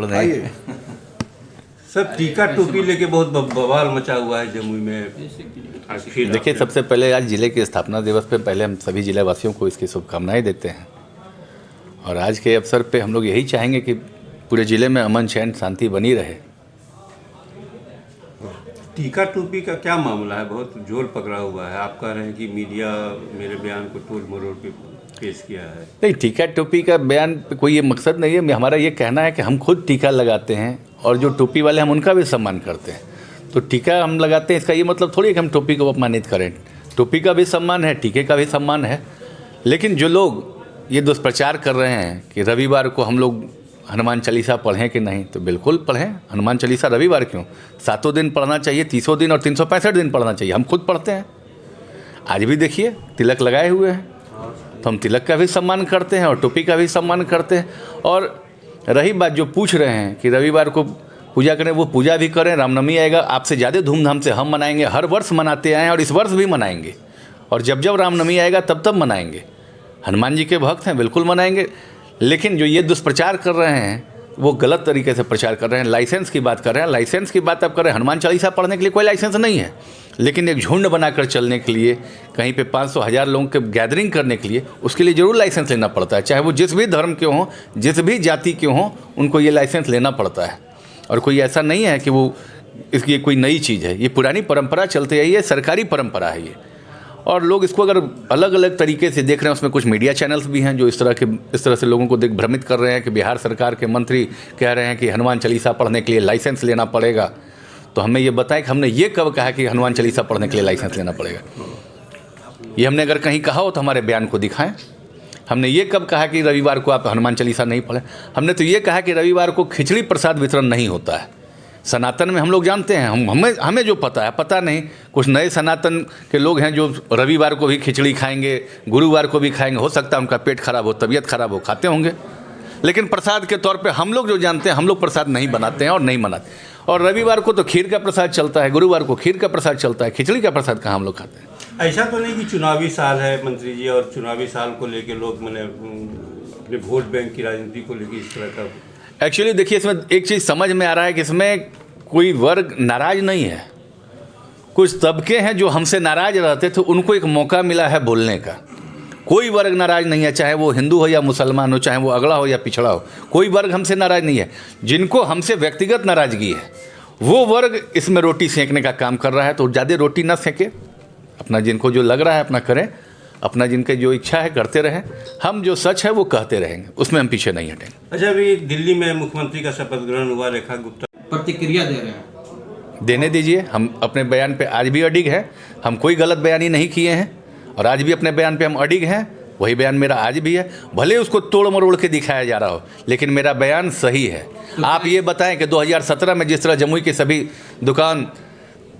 नहीं। सब टीका टोपी लेके बहुत बवाल मचा हुआ है जमुई में। देखिए, सबसे पहले आज जिले के स्थापना दिवस पे पहले हम सभी जिला वासियों को इसकी शुभकामनाएं देते हैं। और आज के अवसर पे हम लोग यही चाहेंगे कि पूरे ज़िले में अमन चैन शांति बनी रहे। टीका टोपी का क्या मामला है? बहुत जोर पकड़ा हुआ है। आप कह रहे हैं कि मीडिया मेरे बयान को तोड़ मरोड़ के पेश किया है। नहीं, टीका टोपी का बयान पे कोई ये मकसद नहीं है। हमारा ये कहना है कि हम खुद टीका लगाते हैं और जो टोपी वाले हम उनका भी सम्मान करते हैं। तो टीका हम लगाते हैं, इसका ये मतलब थोड़ी कि हम टोपी को अपमानित करें। टोपी का भी सम्मान है, टीके का भी सम्मान है। लेकिन जो लोग ये दुष्प्रचार कर रहे हैं कि रविवार को हम लोग हनुमान चालीसा पढ़ें कि नहीं, तो बिल्कुल पढ़ें। हनुमान चालीसा रविवार क्यों, 7 दिन पढ़ना चाहिए, 30 दिन और 365 दिन पढ़ना चाहिए। हम खुद पढ़ते हैं। आज भी देखिए तिलक लगाए हुए हैं, तो हम तिलक का भी सम्मान करते हैं और टोपी का भी सम्मान करते हैं। और रही बात जो पूछ रहे हैं कि रविवार को पूजा करें, वो पूजा भी करें। रामनवमी आएगा, आपसे ज़्यादा धूमधाम से हम मनाएंगे। हर वर्ष मनाते आए हैं और इस वर्ष भी मनाएंगे। और जब जब रामनवमी आएगा तब तब मनाएंगे। हनुमान जी के भक्त हैं, बिल्कुल मनाएंगे। लेकिन जो ये दुष्प्रचार कर रहे हैं वो गलत तरीके से प्रचार कर रहे हैं। लाइसेंस की बात कर रहे हैं, लाइसेंस की बात आप कर रहे हैं। हनुमान चालीसा पढ़ने के लिए कोई लाइसेंस नहीं है। लेकिन एक झुंड बनाकर चलने के लिए, कहीं पे 500-1000 लोगों के गैदरिंग करने के लिए, उसके लिए ज़रूर लाइसेंस लेना पड़ता है। चाहे वो जिस भी धर्म के हों, जिस भी जाति के हों, उनको ये लाइसेंस लेना पड़ता है। और कोई ऐसा नहीं है कि वो इसकी कोई नई चीज़ है। ये पुरानी परंपरा चलती आई है, सरकारी परंपरा है ये। और लोग इसको अगर अलग अलग तरीके से देख रहे हैं, उसमें कुछ मीडिया चैनल्स भी हैं जो इस तरह से लोगों को भ्रमित कर रहे हैं कि बिहार सरकार के मंत्री कह रहे हैं कि हनुमान चालीसा पढ़ने के लिए लाइसेंस लेना पड़ेगा। तो हमें ये बताएं कि हमने ये कब कहा कि हनुमान चालीसा पढ़ने के लिए लाइसेंस लेना पड़ेगा? ये हमने अगर कहीं कहा हो तो हमारे बयान को दिखाएं। हमने ये कब कहा कि रविवार को आप हनुमान चालीसा नहीं पढ़ें? हमने तो ये कहा कि रविवार को खिचड़ी प्रसाद वितरण नहीं होता है। सनातन में हम लोग जानते हैं, हमें जो पता है, पता नहीं कुछ नए सनातन के लोग हैं जो रविवार को भी खिचड़ी खाएंगे, गुरुवार को भी खाएंगे। हो सकता है उनका पेट खराब हो, तबीयत खराब हो, खाते होंगे। लेकिन प्रसाद के तौर पे हम लोग जो जानते हैं, हम लोग प्रसाद नहीं बनाते हैं और नहीं मनाते। और रविवार को तो खीर का प्रसाद चलता है, गुरुवार को खीर का प्रसाद चलता है, खिचड़ी का प्रसाद कहाँ हम लोग खाते हैं? ऐसा तो नहीं कि चुनावी साल है मंत्री जी, और चुनावी साल को लेके लोग मैंने अपने वोट बैंक की राजनीति को लेके इस तरह का। एक्चुअली देखिए, इसमें एक चीज़ समझ में आ रहा है कि इसमें कोई वर्ग नाराज नहीं है। कुछ तबके हैं जो हमसे नाराज रहते थे, उनको एक मौका मिला है बोलने का। कोई वर्ग नाराज नहीं है, चाहे वो हिंदू हो या मुसलमान हो, चाहे वो अगड़ा हो या पिछड़ा हो। कोई वर्ग हमसे नाराज नहीं है। जिनको हमसे व्यक्तिगत नाराजगी है वो वर्ग इसमें रोटी सेंकने का काम कर रहा है। तो ज़्यादा रोटी ना सेंके, अपना जिनको जो लग रहा है अपना करें, अपना जिनके जो इच्छा है करते रहें। हम जो सच है वो कहते रहेंगे, उसमें हम पीछे नहीं हटेंगे। अच्छा, अभी दिल्ली में मुख्यमंत्री का शपथ ग्रहण हुआ, रेखा गुप्ता प्रतिक्रिया दे रहे हैं। देने दीजिए। हम अपने बयान पे आज भी अडिग हैं। हम कोई गलत बयानी नहीं किए हैं और आज भी अपने बयान पे हम अडिग हैं। वही बयान मेरा आज भी है, भले उसको तोड़ मरोड़ के दिखाया जा रहा हो, लेकिन मेरा बयान सही है। आप ये बताएं कि 2017 में जिस तरह जमुई के सभी दुकान,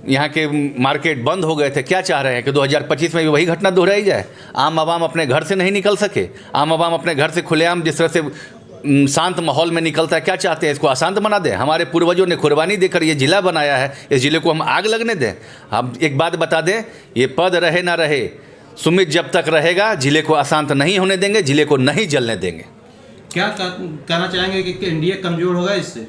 यहाँ के मार्केट बंद हो गए थे, क्या चाह रहे हैं कि 2025 में भी वही घटना दोहराई जाए? आम आवाम अपने घर से नहीं निकल सके, आम आवाम अपने घर से खुलेआम जिस तरह से शांत माहौल में निकलता है, क्या चाहते हैं? इसको अशांत बना दें? हमारे पूर्वजों ने कुर्बानी देकर ये ज़िला बनाया है, इस ज़िले को हम आग लगने दें? हम एक बात बता दें, ये पद रहे ना रहे, सुमित जब तक रहेगा ज़िले को अशांत नहीं होने देंगे, ज़िले को नहीं जलने देंगे। क्या कहना चाहेंगे कि एनडीए कमज़ोर होगा इससे?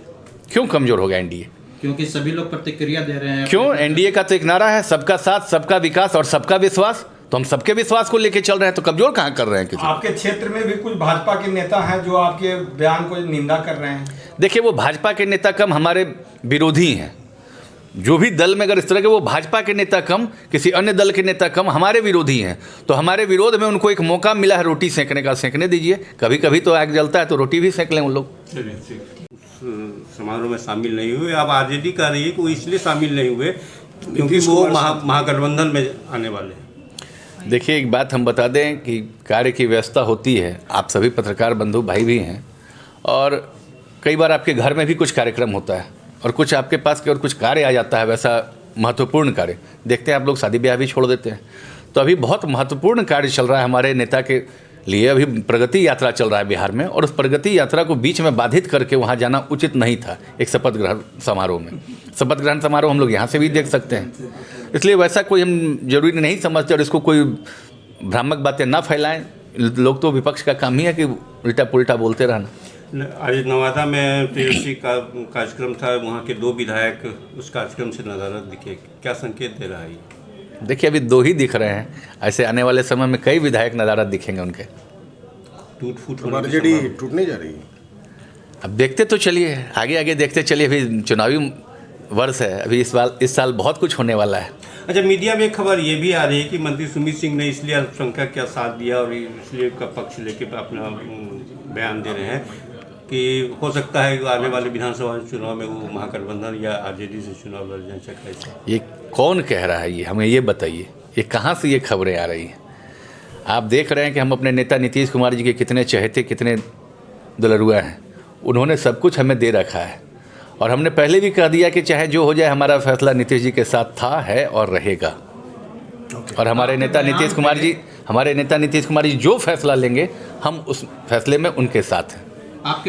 क्यों कमज़ोर होगा एनडीए? क्योंकि सभी लोग प्रतिक्रिया दे रहे हैं। क्यों? एनडीए का तो एक नारा है, सबका साथ, सबका विकास और सबका विश्वास। तो हम सबके विश्वास को लेके चल रहे हैं, तो कमजोर कहाँ कर रहे हैं किसी? आपके क्षेत्र में भी कुछ भाजपा के नेता हैं जो आपके बयान को निंदा कर रहे हैं। देखिए, वो भाजपा के नेता कम हमारे विरोधी हैं। जो भी दल में अगर इस तरह के, वो भाजपा के नेता कम, किसी अन्य दल के नेता कम, हमारे विरोधी हैं। तो हमारे विरोध में उनको एक मौका मिला है रोटी सेंकने का, सेंकने दीजिए। कभी कभी तो आग जलता है तो रोटी भी सेंक लें उन लोग। समारोह में शामिल नहीं हुए। अब आरजेडी कह रही है कि वो इसलिए शामिल नहीं हुए क्योंकि वो महागठबंधन में आने वाले हैं। देखिए, एक बात हम बता दें कि कार्य की व्यवस्था होती है, आप सभी पत्रकार बंधु भाई भी हैं, और कई बार आपके घर में भी कुछ कार्यक्रम होता है और कुछ आपके पास और कुछ कार्य आ जाता है, वैसा महत्वपूर्ण कार्य। देखते हैं आप लोग शादी ब्याह भी छोड़ देते हैं। तो अभी बहुत महत्वपूर्ण कार्य चल रहा है हमारे नेता के लिए। अभी प्रगति यात्रा चल रहा है बिहार में, और उस प्रगति यात्रा को बीच में बाधित करके वहाँ जाना उचित नहीं था एक शपथ ग्रहण समारोह में। शपथ ग्रहण समारोह हम लोग यहाँ से भी देख सकते हैं, इसलिए वैसा कोई हम जरूरी नहीं समझते, और इसको कोई भ्रामक बातें ना फैलाएं। लोग तो विपक्ष का काम ही है कि उल्टा पुल्टा बोलते रहना। आज नवादा में तेजस्वी का कार्यक्रम था, वहाँ के 2 विधायक उस कार्यक्रम से नदारद दिखे, क्या संकेत दे रहा है ये? देखिए अभी 2 ही दिख रहे हैं, ऐसे आने वाले समय में कई विधायक नज़ारा दिखेंगे उनके। टूट फूट तो आरजेडी टूटने जा रही है। अब देखते तो चलिए, आगे आगे देखते चलिए, अभी चुनावी वर्ष है, अभी इस साल बहुत कुछ होने वाला है। अच्छा, मीडिया में एक खबर ये भी आ रही है कि मंत्री सुमित सिंह ने इसलिए अल्पसंख्यक का साथ दिया और इसलिए का पक्ष लेके अपना बयान दे रहे हैं कि हो सकता है कि आने वाले विधानसभा चुनाव में वो महागठबंधन या आरजेडी से चुनाव लड़ जाए। कैसे, ये कौन कह रहा है? ये हमें ये बताइए, ये कहाँ से ये खबरें आ रही हैं? आप देख रहे हैं कि हम अपने नेता नीतीश कुमार जी के कितने चहेते, कितने दुलरुआ हैं। उन्होंने सब कुछ हमें दे रखा है और हमने पहले भी कह दिया कि चाहे जो हो जाए हमारा फैसला नीतीश जी के साथ था, है और रहेगा। और हमारे नेता नीतीश कुमार जी जो फैसला लेंगे हम उस फैसले में उनके साथ हैं। आपके